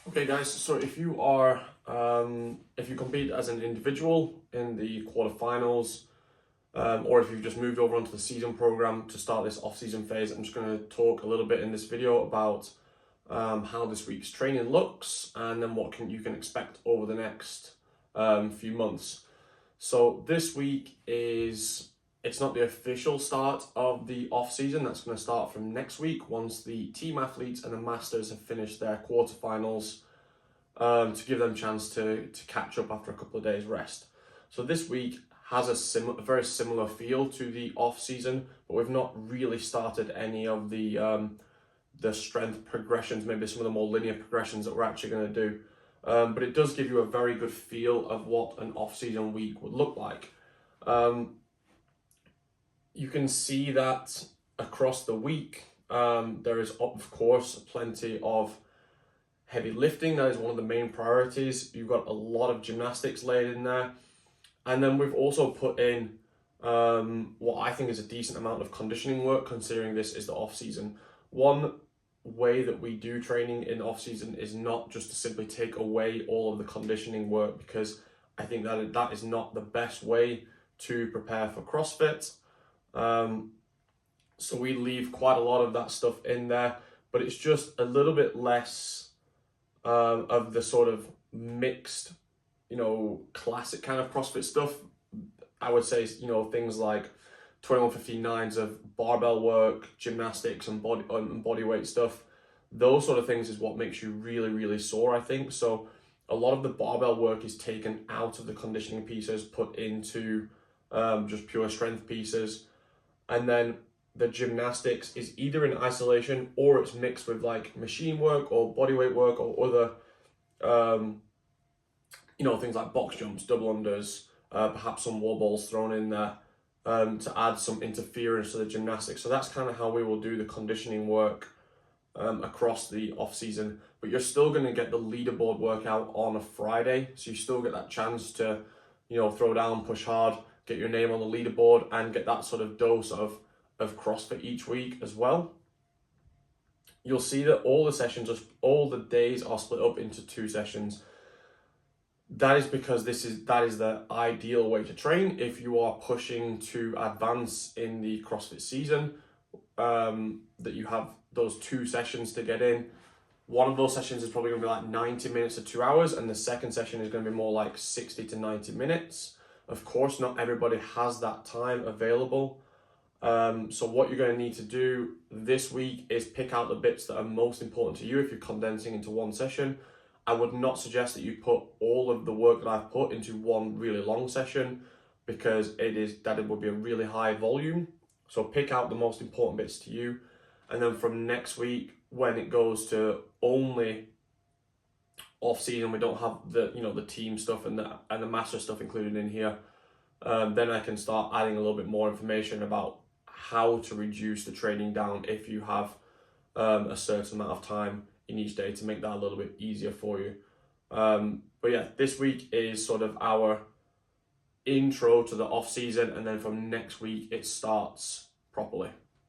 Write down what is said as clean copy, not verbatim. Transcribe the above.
Okay, guys. So if you are, if you compete as an individual in the quarterfinals, or if you've just moved over onto the season program to start this off-season phase, I'm just going to talk a little bit in this video about how this week's training looks, and then what you can expect over the next few months. So this week it's not the official start of the off season. That's going to start from next week once the team athletes and the masters have finished their quarterfinals, to give them a chance to catch up after a couple of days rest. So this week has a very similar feel to the off season, but we've not really started any of the strength progressions, maybe some of the more linear progressions that we're actually going to do. But it does give you a very good feel of what an off-season week would look like. You can see that across the week, there is, of course, plenty of heavy lifting. That is one of the main priorities. You've got a lot of gymnastics laid in there. And then we've also put in what I think is a decent amount of conditioning work, considering this is the off-season. One way that we do training in off season is not just to simply take away all of the conditioning work, because I think that is not the best way to prepare for CrossFit. So we leave quite a lot of that stuff in there, but it's just a little bit less of the sort of mixed, classic kind of CrossFit stuff. I would say, things like 2159s of barbell work, gymnastics, and body weight stuff. Those sort of things is what makes you really, really sore, I think. So a lot of the barbell work is taken out of the conditioning pieces, put into just pure strength pieces. And then the gymnastics is either in isolation or it's mixed with like machine work or body weight work or other, things like box jumps, double unders, perhaps some wall balls thrown in there, to add some interference to the gymnastics. So that's kind of how we will do the conditioning work across the off season. But you're still going to get the leaderboard workout on a Friday, so you still get that chance to, throw down, push hard, get your name on the leaderboard, and get that sort of dose of CrossFit each week as well. You'll see that all the days are split up into 2 sessions. That is because that is the ideal way to train if you are pushing to advance in the CrossFit season, that you have those 2 sessions to get in. One of those sessions is probably going to be like 90 minutes to 2 hours, and the second session is going to be more like 60 to 90 minutes. Of course, not everybody has that time available. So what you're going to need to do this week is pick out the bits that are most important to you if you're condensing into one session. I would not suggest that you put all of the work that I've put into one really long session, because it would be a really high volume. So pick out the most important bits to you. And then from next week, when it goes to only off season, we don't have the team stuff and the master stuff included in here. Then I can start adding a little bit more information about how to reduce the training down if you have a certain amount of time in each day, to make that a little bit easier for you. But yeah, this week is sort of our intro to the off season, and then from next week it starts properly.